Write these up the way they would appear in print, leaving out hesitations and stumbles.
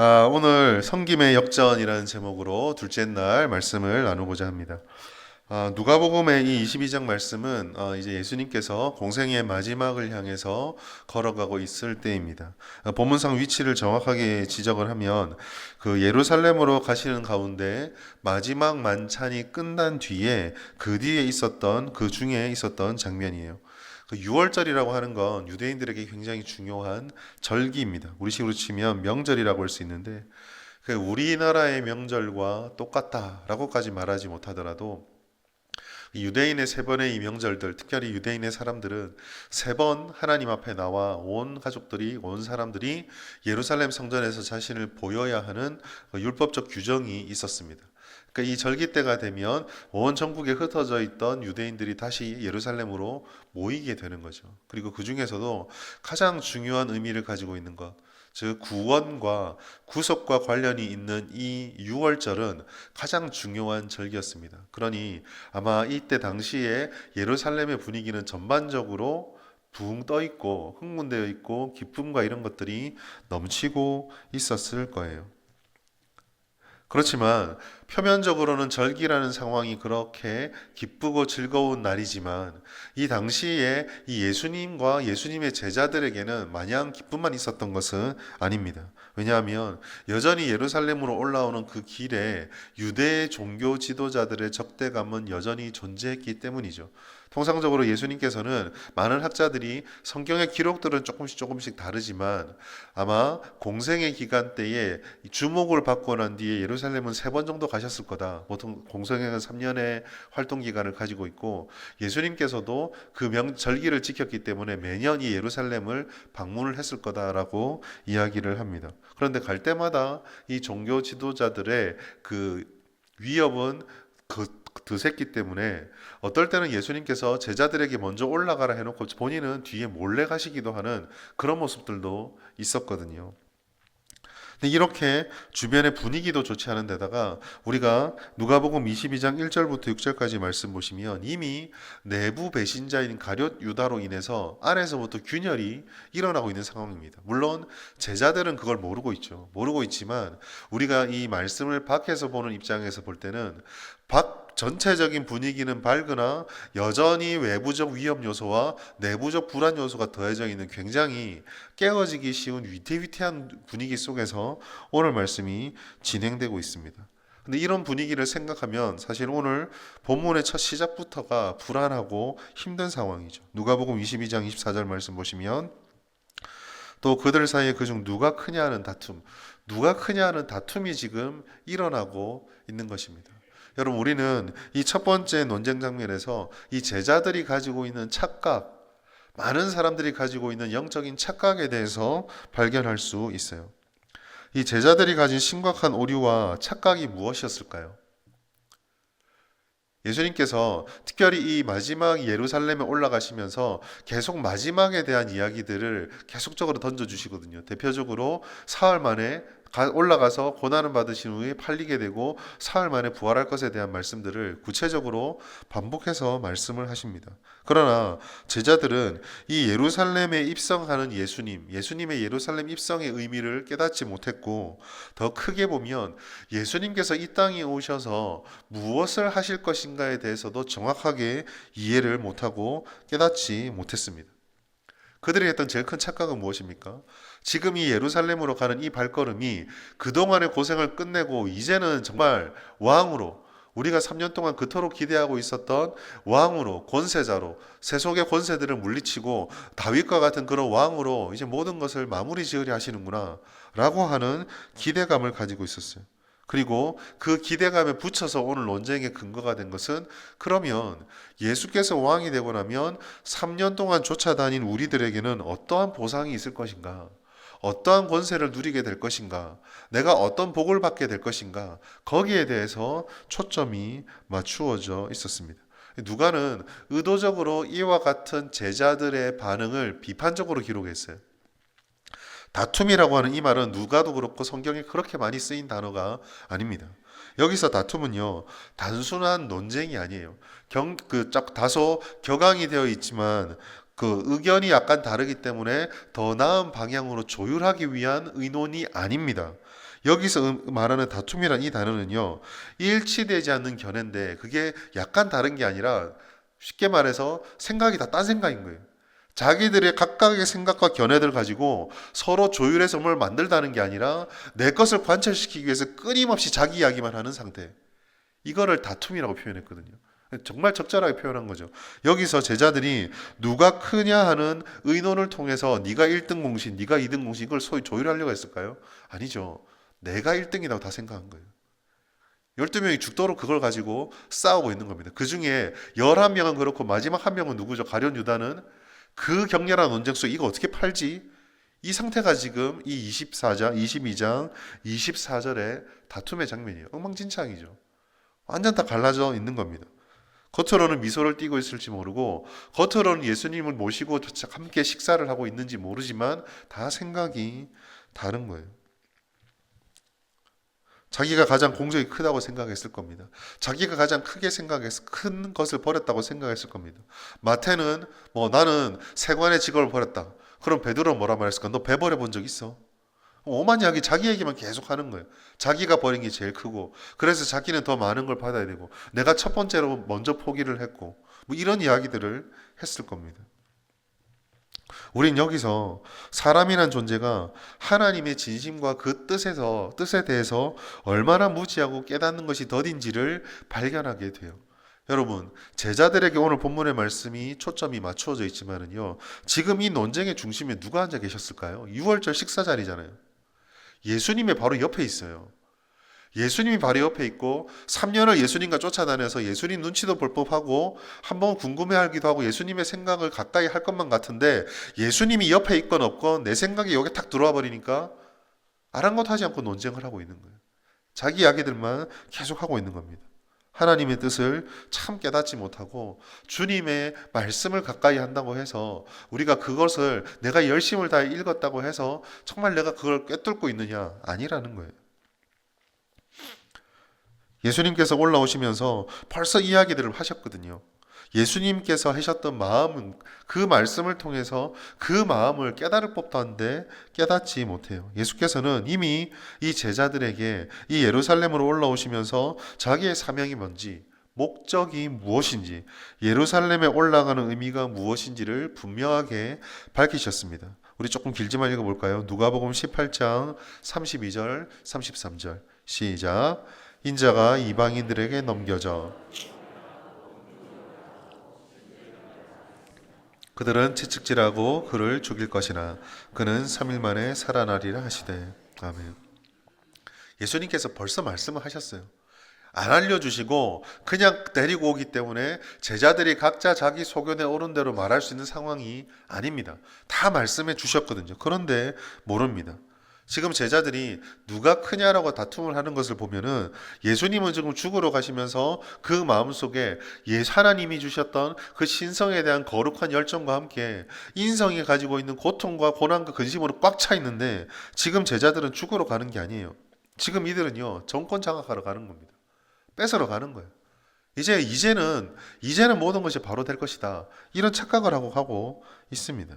오늘 성김의 역전이라는 제목으로 둘째 날 말씀을 나누고자 합니다. 누가복음의 이 22장 말씀은 이제 예수님께서 공생의 마지막을 향해서 걸어가고 있을 때입니다. 본문상 위치를 정확하게 지적을 하면 그 예루살렘으로 가시는 가운데 마지막 만찬이 끝난 뒤에 그 뒤에 있었던 그 중에 있었던 장면이에요. 그 6월절이라고 하는 건 유대인들에게 굉장히 중요한 절기입니다. 우리식으로 치면 명절이라고 할 수 있는데 그 우리나라의 명절과 똑같다라고까지 말하지 못하더라도 유대인의 세 번의 이 명절들, 특별히 유대인의 사람들은 세 번 하나님 앞에 나와 온 가족들이, 온 사람들이 예루살렘 성전에서 자신을 보여야 하는 율법적 규정이 있었습니다. 그러니까 이 절기 때가 되면 온 전국에 흩어져 있던 유대인들이 다시 예루살렘으로 모이게 되는 거죠. 그리고 그 중에서도 가장 중요한 의미를 가지고 있는 것, 즉 구원과 구속과 관련이 있는 이 6월절은 가장 중요한 절기였습니다. 그러니 아마 이때 당시에 예루살렘의 분위기는 전반적으로 붕 떠 있고 흥분되어 있고 기쁨과 이런 것들이 넘치고 있었을 거예요. 그렇지만 표면적으로는 절기라는 상황이 그렇게 기쁘고 즐거운 날이지만 이 당시에 이 예수님과 예수님의 제자들에게는 마냥 기쁨만 있었던 것은 아닙니다. 왜냐하면 여전히 예루살렘으로 올라오는 그 길에 유대 종교 지도자들의 적대감은 여전히 존재했기 때문이죠. 통상적으로 예수님께서는 많은 학자들이 성경의 기록들은 조금씩 다르지만 아마 공생의 기간 때에 주목을 받고 난 뒤에 예루살렘은 3번 정도 가셨을 거다. 보통 공생애는 3년의 활동 기간을 가지고 있고 예수님께서도 그 절기를 지켰기 때문에 매년 이 예루살렘을 방문을 했을 거다라고 이야기를 합니다. 그런데 갈 때마다 이 종교 지도자들의 그 위협은 드셌기 때문에 어떨 때는 예수님께서 제자들에게 먼저 올라가라 해놓고 본인은 뒤에 몰래 가시기도 하는 그런 모습들도 있었거든요. 근데 이렇게 주변의 분위기도 좋지 않은 데다가 우리가 누가복음 22장 1절부터 6절까지 말씀 보시면 이미 내부 배신자인 가룟 유다로 인해서 안에서부터 균열이 일어나고 있는 상황입니다. 물론 제자들은 그걸 모르고 있죠. 모르고 있지만 우리가 이 말씀을 밖에서 보는 입장에서 볼 때는 밖 전체적인 분위기는 밝으나 여전히 외부적 위험 요소와 내부적 불안 요소가 더해져 있는 굉장히 깨어지기 쉬운 위태위태한 분위기 속에서 오늘 말씀이 진행되고 있습니다. 근데 이런 분위기를 생각하면 사실 오늘 본문의 첫 시작부터가 불안하고 힘든 상황이죠. 누가복음 22장 24절 말씀 보시면 또 그들 사이에 그중 누가 크냐 하는 다툼, 누가 크냐 하는 다툼이 지금 일어나고 있는 것입니다. 여러분 우리는 이 첫 번째 논쟁 장면에서 이 제자들이 가지고 있는 착각, 많은 사람들이 가지고 있는 영적인 착각에 대해서 발견할 수 있어요. 이 제자들이 가진 심각한 오류와 착각이 무엇이었을까요? 예수님께서 특별히 이 마지막 예루살렘에 올라가시면서 계속 마지막에 대한 이야기들을 계속적으로 던져주시거든요. 대표적으로 사흘 만에 올라가서 고난을 받으신 후에 팔리게 되고 사흘 만에 부활할 것에 대한 말씀들을 구체적으로 반복해서 말씀을 하십니다. 그러나 제자들은 이 예루살렘에 입성하는 예수님의 예루살렘 입성의 의미를 깨닫지 못했고 더 크게 보면 예수님께서 이 땅에 오셔서 무엇을 하실 것인가에 대해서도 정확하게 이해를 못하고 깨닫지 못했습니다. 그들이 했던 제일 큰 착각은 무엇입니까? 지금 이 예루살렘으로 가는 이 발걸음이 그동안의 고생을 끝내고 이제는 정말 왕으로 우리가 3년 동안 그토록 기대하고 있었던 왕으로 권세자로 세속의 권세들을 물리치고 다윗과 같은 그런 왕으로 이제 모든 것을 마무리 지으려 하시는구나 라고 하는 기대감을 가지고 있었어요. 그리고 그 기대감에 붙여서 오늘 논쟁의 근거가 된 것은 그러면 예수께서 왕이 되고 나면 3년 동안 쫓아다닌 우리들에게는 어떠한 보상이 있을 것인가? 어떠한 권세를 누리게 될 것인가? 내가 어떤 복을 받게 될 것인가? 거기에 대해서 초점이 맞추어져 있었습니다. 누가는 의도적으로 이와 같은 제자들의 반응을 비판적으로 기록했어요. 다툼이라고 하는 이 말은 누가도 그렇고 성경에 그렇게 많이 쓰인 단어가 아닙니다. 여기서 다툼은요, 단순한 논쟁이 아니에요. 다소 격앙이 되어 있지만 그 의견이 약간 다르기 때문에 더 나은 방향으로 조율하기 위한 의논이 아닙니다. 여기서 말하는 다툼이란 이 단어는요, 일치되지 않는 견해인데 그게 약간 다른 게 아니라 쉽게 말해서 생각이 다 딴 생각인 거예요. 자기들의 각각의 생각과 견해들 가지고 서로 조율해서 뭘 만들다는 게 아니라 내 것을 관철시키기 위해서 끊임없이 자기 이야기만 하는 상태. 이거를 다툼이라고 표현했거든요. 정말 적절하게 표현한 거죠. 여기서 제자들이 누가 크냐 하는 의논을 통해서 네가 1등 공신, 네가 2등 공신 이걸 소위 조율하려고 했을까요? 아니죠. 내가 1등이라고 다 생각한 거예요. 12명이 죽도록 그걸 가지고 싸우고 있는 겁니다. 그 중에 11명은 그렇고 마지막 한 명은 누구죠? 가룟 유다는 그 격렬한 논쟁 속에 이거 어떻게 팔지? 이 상태가 지금 이 24장, 22장, 24절의 다툼의 장면이에요. 엉망진창이죠. 완전 다 갈라져 있는 겁니다. 겉으로는 미소를 띠고 있을지 모르고 겉으로는 예수님을 모시고 함께 식사를 하고 있는지 모르지만 다 생각이 다른 거예요. 자기가 가장 공적이 크다고 생각했을 겁니다. 자기가 가장 크게 생각해서 큰 것을 버렸다고 생각했을 겁니다. 마태는 나는 세관의 직업을 버렸다. 그럼 베드로는 뭐라 말했을까? 너 배 버려본 적 있어? 오만 이야기 자기 얘기만 계속 하는 거예요. 자기가 버린 게 제일 크고 그래서 자기는 더 많은 걸 받아야 되고 내가 첫 번째로 먼저 포기를 했고 이런 이야기들을 했을 겁니다. 우린 여기서 사람이란 존재가 하나님의 진심과 그 뜻에 대해서 얼마나 무지하고 깨닫는 것이 더딘지를 발견하게 돼요. 여러분, 제자들에게 오늘 본문의 말씀이 초점이 맞추어져 있지만은요, 지금 이 논쟁의 중심에 누가 앉아 계셨을까요? 6월절 식사 자리잖아요. 예수님의 바로 옆에 있어요. 예수님이 바로 옆에 있고 3년을 예수님과 쫓아다녀서 예수님 눈치도 볼 법하고 한번 궁금해하기도 하고 예수님의 생각을 가까이 할 것만 같은데 예수님이 옆에 있건 없건 내 생각이 여기 탁 들어와 버리니까 아랑곳하지 않고 논쟁을 하고 있는 거예요. 자기 이야기들만 계속하고 있는 겁니다. 하나님의 뜻을 참 깨닫지 못하고 주님의 말씀을 가까이 한다고 해서 우리가 그것을 내가 열심을 다해 읽었다고 해서 정말 내가 그걸 꿰뚫고 있느냐? 아니라는 거예요. 예수님께서 올라오시면서 벌써 이야기들을 하셨거든요. 예수님께서 하셨던 마음은 그 말씀을 통해서 그 마음을 깨달을 법도 한데 깨닫지 못해요. 예수께서는 이미 이 제자들에게 이 예루살렘으로 올라오시면서 자기의 사명이 뭔지, 목적이 무엇인지, 예루살렘에 올라가는 의미가 무엇인지를 분명하게 밝히셨습니다. 우리 조금 길지만 읽어볼까요? 누가복음 18장 32절, 33절 시작. 인자가 이방인들에게 넘겨져 그들은 채찍질하고 그를 죽일 것이나 그는 3일 만에 살아나리라 하시되. 아멘. 예수님께서 벌써 말씀을 하셨어요. 안 알려주시고 그냥 데리고 오기 때문에 제자들이 각자 자기 소견에 오른 대로 말할 수 있는 상황이 아닙니다. 다 말씀해 주셨거든요. 그런데 모릅니다. 지금 제자들이 누가 크냐라고 다툼을 하는 것을 보면은 예수님은 지금 죽으러 가시면서 그 마음속에 하나님이 주셨던 그 신성에 대한 거룩한 열정과 함께 인성이 가지고 있는 고통과 고난과 근심으로 꽉 차 있는데 지금 제자들은 죽으러 가는 게 아니에요. 지금 이들은요, 정권 장악하러 가는 겁니다. 뺏으러 가는 거예요. 이제는 모든 것이 바로 될 것이다. 이런 착각을 하고 있습니다.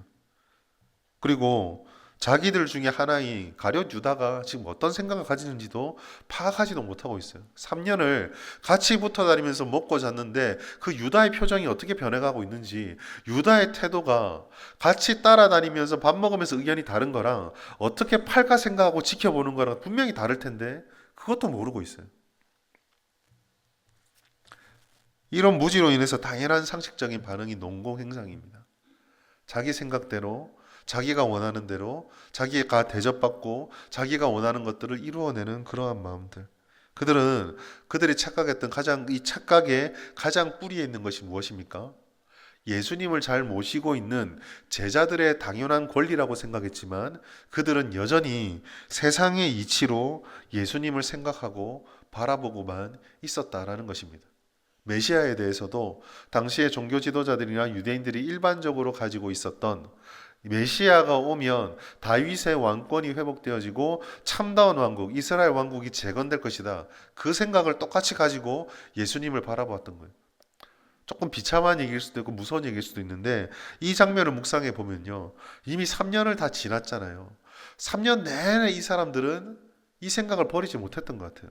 그리고 자기들 중에 하나인 가룟 유다가 지금 어떤 생각을 가지는지도 파악하지도 못하고 있어요. 3년을 같이 붙어 다니면서 먹고 잤는데 그 유다의 표정이 어떻게 변해가고 있는지, 유다의 태도가 같이 따라다니면서 밥 먹으면서 의견이 다른 거랑 어떻게 팔까 생각하고 지켜보는 거랑 분명히 다를 텐데 그것도 모르고 있어요. 이런 무지로 인해서 당연한 상식적인 반응이 농공행상입니다. 자기 생각대로 자기가 원하는 대로 자기가 대접받고 자기가 원하는 것들을 이루어내는 그러한 마음들. 그들이 착각했던 이 착각의 가장 뿌리에 있는 것이 무엇입니까? 예수님을 잘 모시고 있는 제자들의 당연한 권리라고 생각했지만 그들은 여전히 세상의 이치로 예수님을 생각하고 바라보고만 있었다라는 것입니다. 메시아에 대해서도 당시의 종교 지도자들이나 유대인들이 일반적으로 가지고 있었던 메시아가 오면 다윗의 왕권이 회복되어지고 참다운 왕국, 이스라엘 왕국이 재건될 것이다. 그 생각을 똑같이 가지고 예수님을 바라보았던 거예요. 조금 비참한 얘기일 수도 있고 무서운 얘기일 수도 있는데 이 장면을 묵상해 보면요. 이미 3년을 다 지났잖아요. 3년 내내 이 사람들은 이 생각을 버리지 못했던 것 같아요.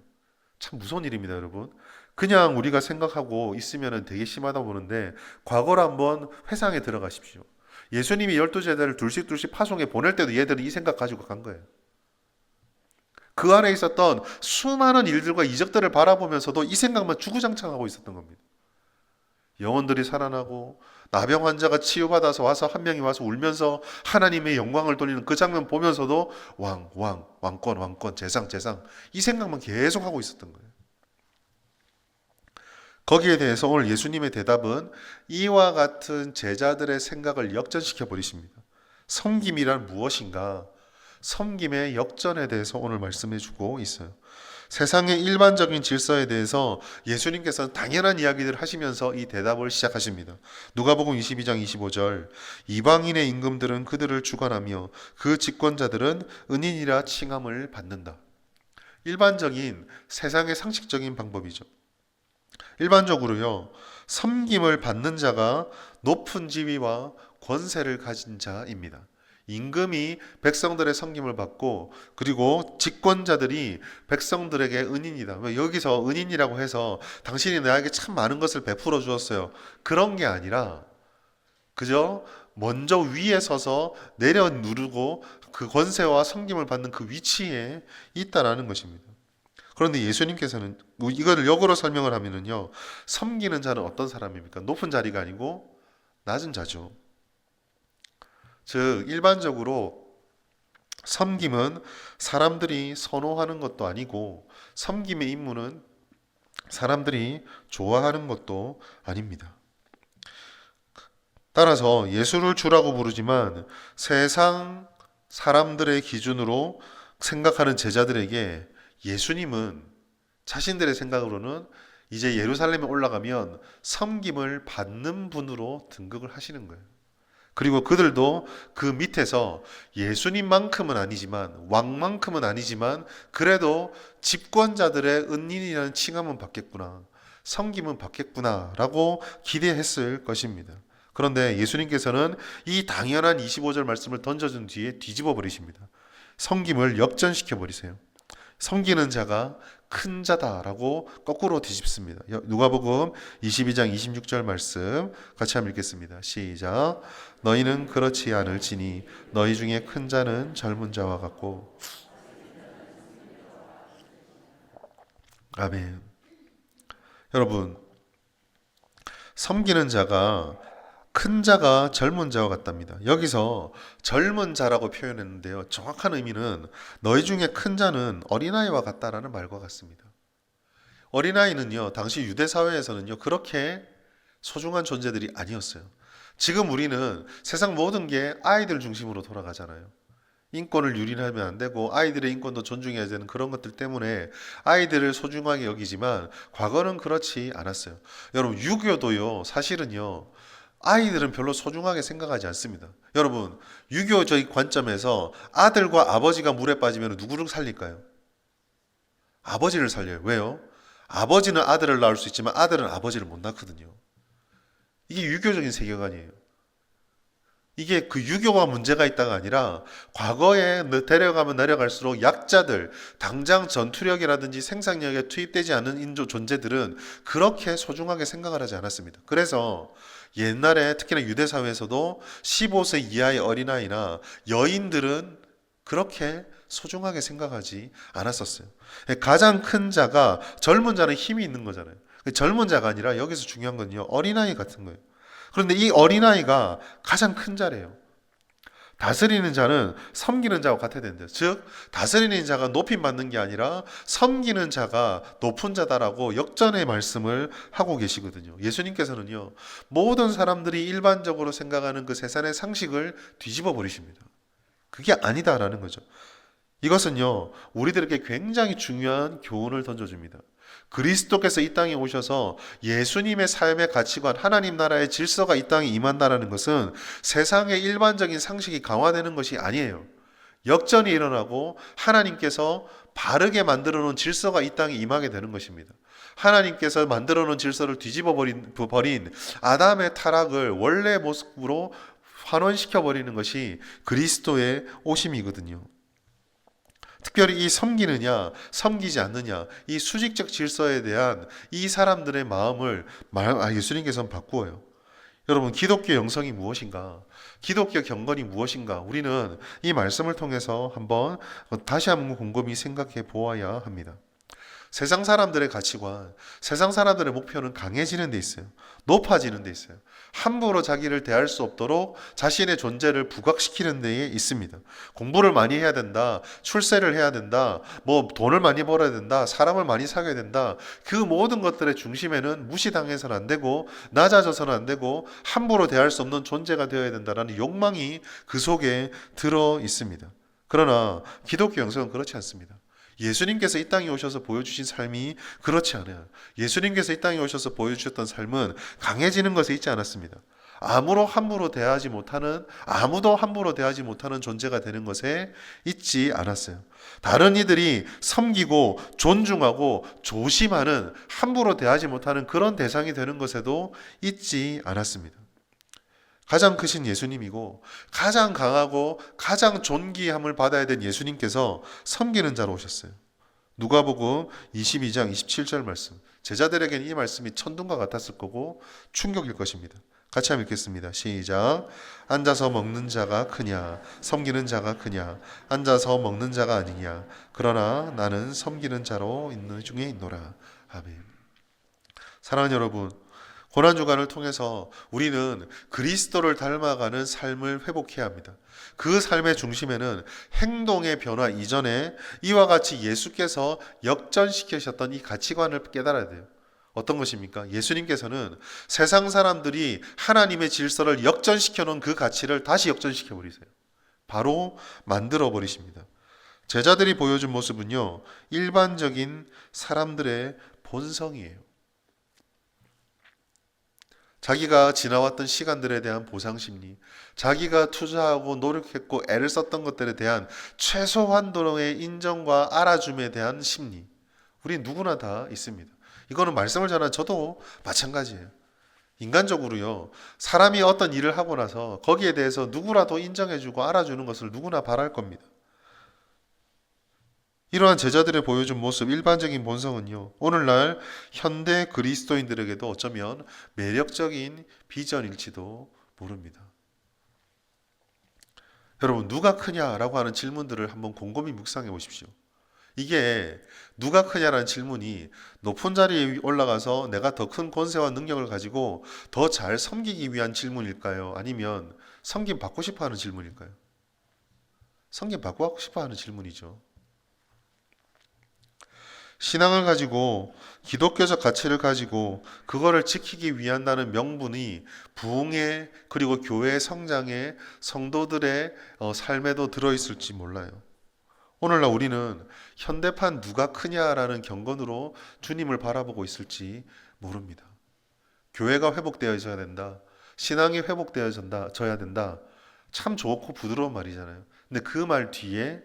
참 무서운 일입니다, 여러분. 그냥 우리가 생각하고 있으면 되게 심하다 보는데 과거를 한번 회상에 들어가십시오. 예수님이 12제자를 둘씩 파송해 보낼 때도 얘들은 이 생각 가지고 간 거예요. 그 안에 있었던 수많은 일들과 이적들을 바라보면서도 이 생각만 주구장창하고 있었던 겁니다. 영혼들이 살아나고 나병 환자가 치유받아서 와서 한 명이 와서 울면서 하나님의 영광을 돌리는 그 장면 보면서도 왕권, 재상 이 생각만 계속 하고 있었던 거예요. 거기에 대해서 오늘 예수님의 대답은 이와 같은 제자들의 생각을 역전시켜 버리십니다. 섬김이란 무엇인가? 섬김의 역전에 대해서 오늘 말씀해 주고 있어요. 세상의 일반적인 질서에 대해서 예수님께서는 당연한 이야기들을 하시면서 이 대답을 시작하십니다. 누가복음 22장 25절 이방인의 임금들은 그들을 주관하며 그 집권자들은 은인이라 칭함을 받는다. 일반적인 세상의 상식적인 방법이죠. 일반적으로요, 섬김을 받는 자가 높은 지위와 권세를 가진 자입니다. 임금이 백성들의 섬김을 받고 그리고 집권자들이 백성들에게 은인이다. 여기서 은인이라고 해서 당신이 나에게 참 많은 것을 베풀어 주었어요. 그런 게 아니라 그저 먼저 위에 서서 내려 누르고 그 권세와 섬김을 받는 그 위치에 있다라는 것입니다. 그런데 예수님께서는 이거를 역으로 설명을 하면은요, 섬기는 자는 어떤 사람입니까? 높은 자리가 아니고 낮은 자죠. 즉 일반적으로 섬김은 사람들이 선호하는 것도 아니고 섬김의 임무는 사람들이 좋아하는 것도 아닙니다. 따라서 예수를 주라고 부르지만 세상 사람들의 기준으로 생각하는 제자들에게 예수님은 자신들의 생각으로는 이제 예루살렘에 올라가면 섬김을 받는 분으로 등극을 하시는 거예요. 그리고 그들도 그 밑에서 예수님만큼은 아니지만 왕만큼은 아니지만 그래도 집권자들의 은인이라는 칭함은 받겠구나, 섬김은 받겠구나 라고 기대했을 것입니다. 그런데 예수님께서는 이 당연한 25절 말씀을 던져준 뒤에 뒤집어 버리십니다. 섬김을 역전시켜 버리세요. 섬기는 자가 큰 자다라고 거꾸로 뒤집습니다. 누가복음 22장 26절 말씀 같이 한번 읽겠습니다. 시작. 너희는 그렇지 않을지니 너희 중에 큰 자는 젊은 자와 같고. 아멘. 여러분, 섬기는 자가 큰 자가 젊은 자와 같답니다. 여기서 젊은 자라고 표현했는데요. 정확한 의미는 너희 중에 큰 자는 어린아이와 같다라는 말과 같습니다. 어린아이는요, 당시 유대 사회에서는요, 그렇게 소중한 존재들이 아니었어요. 지금 우리는 세상 모든 게 아이들 중심으로 돌아가잖아요. 인권을 유린하면 안 되고 아이들의 인권도 존중해야 되는 그런 것들 때문에 아이들을 소중하게 여기지만 과거는 그렇지 않았어요. 여러분, 유교도요, 사실은요, 아이들은 별로 소중하게 생각하지 않습니다. 여러분, 유교적 관점에서 아들과 아버지가 물에 빠지면 누구를 살릴까요? 아버지를 살려요. 왜요? 아버지는 아들을 낳을 수 있지만 아들은 아버지를 못 낳거든요. 이게 유교적인 세계관이에요. 이게 그 유교가 문제가 있다가 아니라 과거에 데려가면 내려갈수록 약자들, 당장 전투력이라든지 생산력에 투입되지 않은 인조 존재들은 그렇게 소중하게 생각을 하지 않았습니다. 그래서 옛날에 특히나 유대 사회에서도 15세 이하의 어린아이나 여인들은 그렇게 소중하게 생각하지 않았었어요. 가장 큰 자가, 젊은 자는 힘이 있는 거잖아요. 젊은 자가 아니라 여기서 중요한 건요, 어린아이 같은 거예요. 그런데 이 어린아이가 가장 큰 자래요. 다스리는 자는 섬기는 자와 같아야 된대요. 즉 다스리는 자가 높임 받는 게 아니라 섬기는 자가 높은 자다라고 역전의 말씀을 하고 계시거든요. 예수님께서는요, 모든 사람들이 일반적으로 생각하는 그 세상의 상식을 뒤집어 버리십니다. 그게 아니다라는 거죠. 이것은요, 우리들에게 굉장히 중요한 교훈을 던져줍니다. 그리스도께서 이 땅에 오셔서 예수님의 삶의 가치관, 하나님 나라의 질서가 이 땅에 임한다는 것은 세상의 일반적인 상식이 강화되는 것이 아니에요. 역전이 일어나고 하나님께서 바르게 만들어 놓은 질서가 이 땅에 임하게 되는 것입니다. 하나님께서 만들어 놓은 질서를 뒤집어 버린 아담의 타락을 원래 모습으로 환원시켜 버리는 것이 그리스도의 오심이거든요. 특별히 이 섬기느냐, 섬기지 않느냐, 이 수직적 질서에 대한 이 사람들의 마음을 예수님께서는 바꾸어요. 여러분, 기독교 영성이 무엇인가? 기독교 경건이 무엇인가? 우리는 이 말씀을 통해서 다시 한번 곰곰이 생각해 보아야 합니다. 세상 사람들의 가치관, 세상 사람들의 목표는 강해지는 데 있어요. 높아지는 데 있어요. 함부로 자기를 대할 수 없도록 자신의 존재를 부각시키는 데에 있습니다. 공부를 많이 해야 된다, 출세를 해야 된다, 돈을 많이 벌어야 된다, 사람을 많이 사귀어야 된다. 그 모든 것들의 중심에는 무시당해서는 안 되고 낮아져서는 안 되고 함부로 대할 수 없는 존재가 되어야 된다라는 욕망이 그 속에 들어 있습니다. 그러나 기독교 영성은 그렇지 않습니다. 예수님께서 이 땅에 오셔서 보여주신 삶이 그렇지 않아요. 예수님께서 이 땅에 오셔서 보여주셨던 삶은 강해지는 것에 있지 않았습니다. 아무도 함부로 대하지 못하는 존재가 되는 것에 있지 않았어요. 다른 이들이 섬기고 존중하고 조심하는, 함부로 대하지 못하는 그런 대상이 되는 것에도 있지 않았습니다. 가장 크신 예수님이고 가장 강하고 가장 존귀함을 받아야 된 예수님께서 섬기는 자로 오셨어요. 누가복음 22장 27절 말씀. 제자들에게는 이 말씀이 천둥과 같았을 거고 충격일 것입니다. 같이 한번 읽겠습니다. 시작. 앉아서 먹는 자가 크냐 섬기는 자가 크냐, 앉아서 먹는 자가 아니냐, 그러나 나는 섬기는 자로 있는 중에 있노라. 아멘. 사랑하는 여러분, 고난주간을 통해서 우리는 그리스도를 닮아가는 삶을 회복해야 합니다. 그 삶의 중심에는 행동의 변화 이전에 이와 같이 예수께서 역전시키셨던 이 가치관을 깨달아야 돼요. 어떤 것입니까? 예수님께서는 세상 사람들이 하나님의 질서를 역전시켜 놓은 그 가치를 다시 역전시켜 버리세요. 바로 만들어 버리십니다. 제자들이 보여준 모습은요, 일반적인 사람들의 본성이에요. 자기가 지나왔던 시간들에 대한 보상심리, 자기가 투자하고 노력했고 애를 썼던 것들에 대한 최소한도의 인정과 알아줌에 대한 심리, 우리 누구나 다 있습니다. 이거는 말씀을 전한 저도 마찬가지예요. 인간적으로요, 사람이 어떤 일을 하고 나서 거기에 대해서 누구라도 인정해주고 알아주는 것을 누구나 바랄 겁니다. 이러한 제자들의 보여준 모습, 일반적인 본성은요, 오늘날 현대 그리스도인들에게도 어쩌면 매력적인 비전일지도 모릅니다. 여러분, 누가 크냐라고 하는 질문들을 한번 곰곰이 묵상해 보십시오. 이게 누가 크냐라는 질문이 높은 자리에 올라가서 내가 더 큰 권세와 능력을 가지고 더 잘 섬기기 위한 질문일까요? 아니면 섬김 받고 싶어 하는 질문일까요? 섬김 받고 싶어 하는 질문이죠. 신앙을 가지고 기독교적 가치를 가지고 그거를 지키기 위한다는 명분이 부흥에, 그리고 교회의 성장에, 성도들의 삶에도 들어있을지 몰라요. 오늘날 우리는 현대판 누가 크냐라는 경건으로 주님을 바라보고 있을지 모릅니다. 교회가 회복되어져야 된다, 신앙이 회복되어져야 된다, 참 좋고 부드러운 말이잖아요. 근데 그 말 뒤에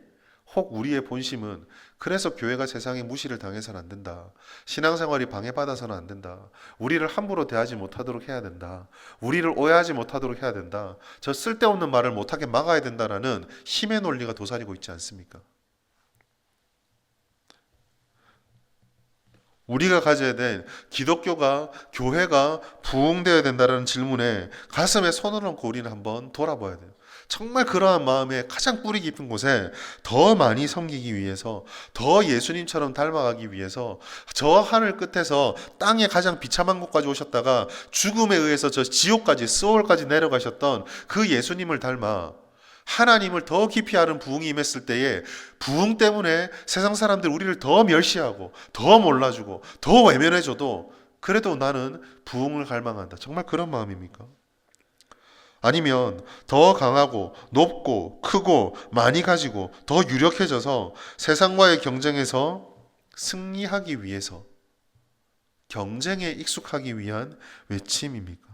혹 우리의 본심은 그래서 교회가 세상에 무시를 당해서는 안 된다, 신앙생활이 방해받아서는 안 된다, 우리를 함부로 대하지 못하도록 해야 된다, 우리를 오해하지 못하도록 해야 된다, 저 쓸데없는 말을 못하게 막아야 된다라는 힘의 논리가 도사리고 있지 않습니까? 우리가 가져야 될 기독교가, 교회가 부흥되어야 된다는 질문에 가슴에 손을 얹고 우리는 한번 돌아봐야 돼요. 정말 그러한 마음에 가장 뿌리 깊은 곳에 더 많이 섬기기 위해서, 더 예수님처럼 닮아가기 위해서 저 하늘 끝에서 땅의 가장 비참한 곳까지 오셨다가 죽음에 의해서 저 지옥까지, 스올까지 내려가셨던 그 예수님을 닮아 하나님을 더 깊이 아는 부흥이 임했을 때에 부흥 때문에 세상 사람들 우리를 더 멸시하고 더 몰라주고 더 외면해줘도 그래도 나는 부흥을 갈망한다, 정말 그런 마음입니까? 아니면 더 강하고 높고 크고 많이 가지고 더 유력해져서 세상과의 경쟁에서 승리하기 위해서 경쟁에 익숙하기 위한 외침입니까?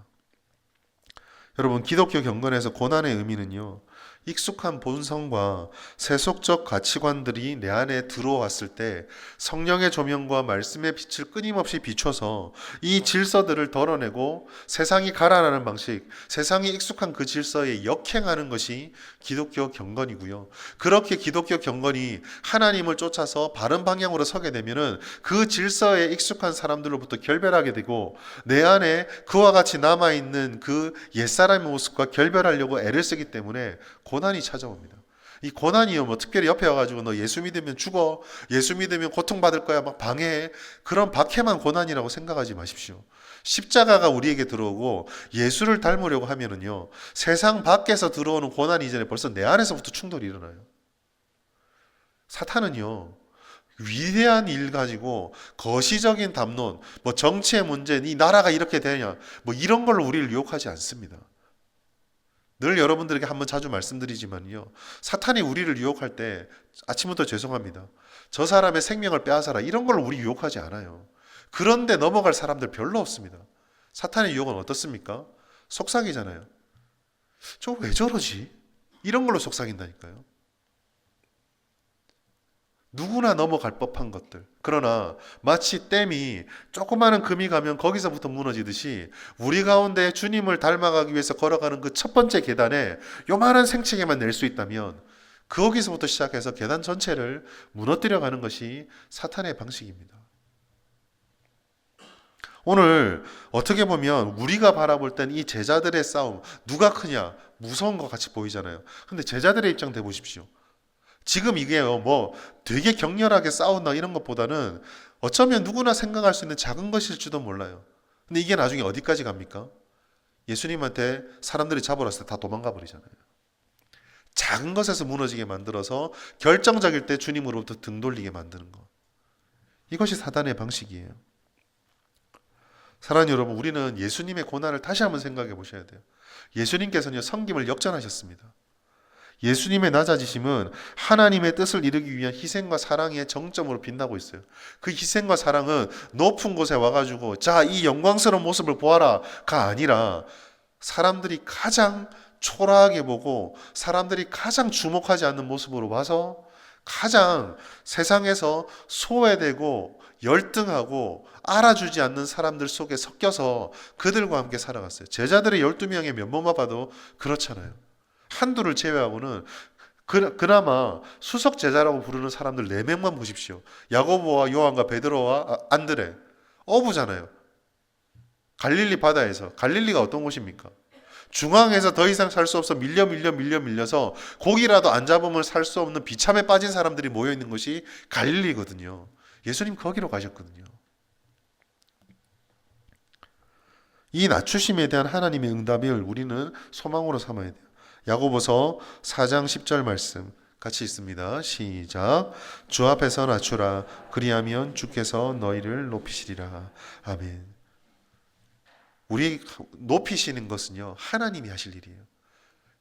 여러분, 기독교 경건에서 고난의 의미는요, 익숙한 본성과 세속적 가치관들이 내 안에 들어왔을 때 성령의 조명과 말씀의 빛을 끊임없이 비춰서 이 질서들을 덜어내고 세상이 가라라는 방식, 세상에 익숙한 그 질서에 역행하는 것이 기독교 경건이고요. 그렇게 기독교 경건이 하나님을 쫓아서 바른 방향으로 서게 되면은 그 질서에 익숙한 사람들로부터 결별하게 되고 내 안에 그와 같이 남아있는 그 옛사람의 모습과 결별하려고 애를 쓰기 때문에 고난이 찾아옵니다. 이 고난이요, 뭐 특별히 옆에 와가지고 너 예수 믿으면 죽어, 예수 믿으면 고통받을 거야, 막 방해해. 그런 박해만 고난이라고 생각하지 마십시오. 십자가가 우리에게 들어오고 예수를 닮으려고 하면은요, 세상 밖에서 들어오는 고난이 이전에 벌써 내 안에서부터 충돌이 일어나요. 사탄은요, 위대한 일 가지고 거시적인 담론, 뭐 정치의 문제, 이 나라가 이렇게 되냐, 뭐 이런 걸로 우리를 유혹하지 않습니다. 늘 여러분들에게 한번 자주 말씀드리지만요. 사탄이 우리를 유혹할 때 아침부터 죄송합니다. 저 사람의 생명을 빼앗아라. 이런 걸로 우리 유혹하지 않아요. 그런데 넘어갈 사람들 별로 없습니다. 사탄의 유혹은 어떻습니까? 속삭이잖아요. 저 왜 저러지? 이런 걸로 속삭인다니까요. 누구나 넘어갈 법한 것들. 그러나 마치 댐이 조그마한 금이 가면 거기서부터 무너지듯이 우리 가운데 주님을 닮아가기 위해서 걸어가는 그 첫 번째 계단에 요만한 생채기만 낼 수 있다면 거기서부터 시작해서 계단 전체를 무너뜨려 가는 것이 사탄의 방식입니다. 오늘 어떻게 보면 우리가 바라볼 땐 이 제자들의 싸움, 누가 크냐, 무서운 것 같이 보이잖아요. 근데 제자들의 입장 돼 보십시오. 지금 이게요, 뭐 되게 격렬하게 싸운다 이런 것보다는 어쩌면 누구나 생각할 수 있는 작은 것일지도 몰라요. 근데 이게 나중에 어디까지 갑니까? 예수님한테 사람들이 잡으러 왔을 때 다 도망가 버리잖아요. 작은 것에서 무너지게 만들어서 결정적일 때 주님으로부터 등 돌리게 만드는 것. 이것이 사단의 방식이에요. 사랑하는 여러분, 우리는 예수님의 고난을 다시 한번 생각해 보셔야 돼요. 예수님께서는 섬김을 역전하셨습니다. 예수님의 낮아지심은 하나님의 뜻을 이루기 위한 희생과 사랑의 정점으로 빛나고 있어요. 그 희생과 사랑은 높은 곳에 와가지고 자, 이 영광스러운 모습을 보아라가 아니라 사람들이 가장 초라하게 보고 사람들이 가장 주목하지 않는 모습으로 와서 가장 세상에서 소외되고 열등하고 알아주지 않는 사람들 속에 섞여서 그들과 함께 살아갔어요. 제자들의 12명의 면모만 봐도 그렇잖아요. 한두를 제외하고는 그나마 수석 제자라고 부르는 사람들 4명만 보십시오. 야고보와 요한과 베드로와 안드레. 어부잖아요. 갈릴리 바다에서. 갈릴리가 어떤 곳입니까? 중앙에서 더 이상 살 수 없어 밀려서 고기라도 안 잡으면 살 수 없는 비참에 빠진 사람들이 모여 있는 곳이 갈릴리거든요. 예수님 거기로 가셨거든요. 이 낮추심에 대한 하나님의 응답을 우리는 소망으로 삼아야 돼요. 야고보서 4장 10절 말씀 같이 있습니다. 시작. 주 앞에서 낮추라. 그리하면 주께서 너희를 높이시리라. 아멘. 우리 높이시는 것은요, 하나님이 하실 일이에요.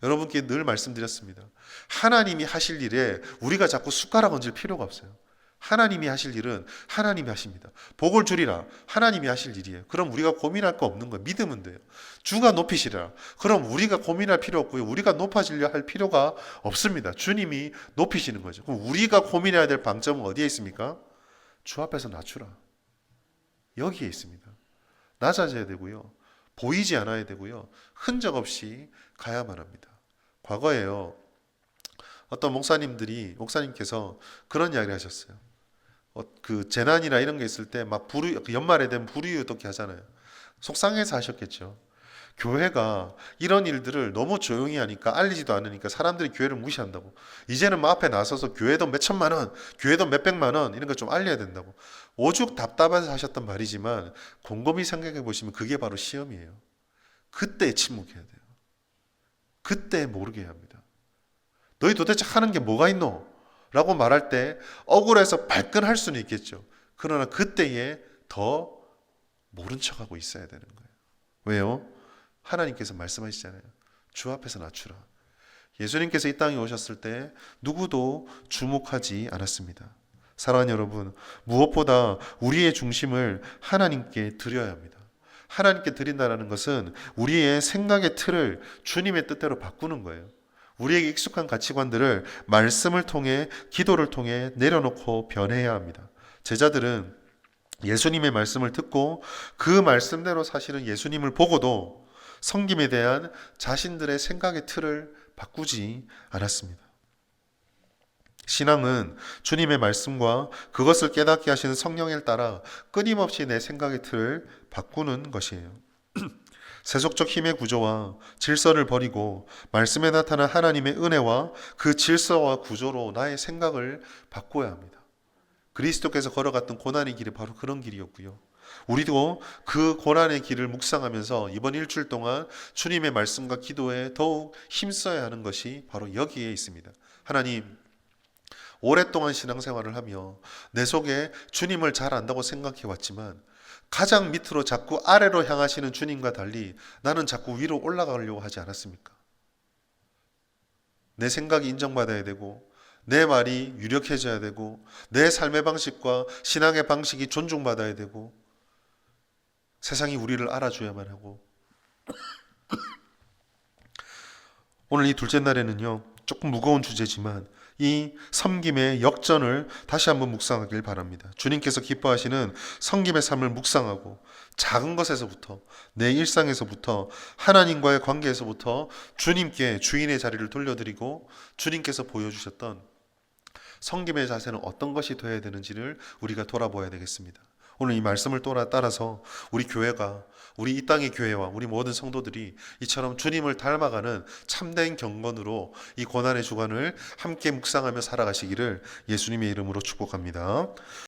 여러분께 늘 말씀드렸습니다. 하나님이 하실 일에 우리가 자꾸 숟가락 얹을 필요가 없어요. 하나님이 하실 일은 하나님이 하십니다. 복을 주리라. 하나님이 하실 일이에요. 그럼 우리가 고민할 거 없는 거예요. 믿으면 돼요. 주가 높이시라. 그럼 우리가 고민할 필요 없고요. 우리가 높아지려 할 필요가 없습니다. 주님이 높이시는 거죠. 그럼 우리가 고민해야 될 방점은 어디에 있습니까? 주 앞에서 낮추라. 여기에 있습니다. 낮아져야 되고요. 보이지 않아야 되고요. 흔적 없이 가야만 합니다. 과거에요. 어떤 목사님께서 그런 이야기를 하셨어요. 그 재난이나 이런 게 있을 때 막 연말에 되면 불우이웃돕기 하잖아요. 속상해서 하셨겠죠. 교회가 이런 일들을 너무 조용히 하니까 알리지도 않으니까 사람들이 교회를 무시한다고. 이제는 뭐 앞에 나서서 교회도 몇 천만 원, 교회도 몇 백만 원 이런 거 좀 알려야 된다고. 오죽 답답해서 하셨단 말이지만 곰곰이 생각해 보시면 그게 바로 시험이에요. 그때 침묵해야 돼요. 그때 모르게 해야 합니다. 너희 도대체 하는 게 뭐가 있노? 라고 말할 때 억울해서 발끈할 수는 있겠죠. 그러나 그때에 더 모른 척하고 있어야 되는 거예요. 왜요? 하나님께서 말씀하시잖아요. 주 앞에서 낮추라. 예수님께서 이 땅에 오셨을 때 누구도 주목하지 않았습니다. 사랑하는 여러분, 무엇보다 우리의 중심을 하나님께 드려야 합니다. 하나님께 드린다는 것은 우리의 생각의 틀을 주님의 뜻대로 바꾸는 거예요. 우리에게 익숙한 가치관들을 말씀을 통해 기도를 통해 내려놓고 변해야 합니다. 제자들은 예수님의 말씀을 듣고 그 말씀대로 사실은 예수님을 보고도 섬김에 대한 자신들의 생각의 틀을 바꾸지 않았습니다. 신앙은 주님의 말씀과 그것을 깨닫게 하시는 성령을 따라 끊임없이 내 생각의 틀을 바꾸는 것이에요. 세속적 힘의 구조와 질서를 버리고 말씀에 나타난 하나님의 은혜와 그 질서와 구조로 나의 생각을 바꿔야 합니다. 그리스도께서 걸어갔던 고난의 길이 바로 그런 길이었고요. 우리도 그 고난의 길을 묵상하면서 이번 일주일 동안 주님의 말씀과 기도에 더욱 힘써야 하는 것이 바로 여기에 있습니다. 하나님, 오랫동안 신앙생활을 하며 내 속에 주님을 잘 안다고 생각해 왔지만 가장 밑으로 자꾸 아래로 향하시는 주님과 달리 나는 자꾸 위로 올라가려고 하지 않았습니까? 내 생각이 인정받아야 되고 내 말이 유력해져야 되고 내 삶의 방식과 신앙의 방식이 존중받아야 되고 세상이 우리를 알아줘야만 하고 오늘 이 둘째 날에는요 조금 무거운 주제지만 이 섬김의 역전을 다시 한번 묵상하길 바랍니다. 주님께서 기뻐하시는 섬김의 삶을 묵상하고 작은 것에서부터 내 일상에서부터 하나님과의 관계에서부터 주님께 주인의 자리를 돌려드리고 주님께서 보여주셨던 섬김의 자세는 어떤 것이 되어야 되는지를 우리가 돌아보아야 되겠습니다. 오늘 이 말씀을 따라서 우리 교회가 우리 이 땅의 교회와 우리 모든 성도들이 이처럼 주님을 닮아가는 참된 경건으로 이 고난의 주간을 함께 묵상하며 살아가시기를 예수님의 이름으로 축복합니다.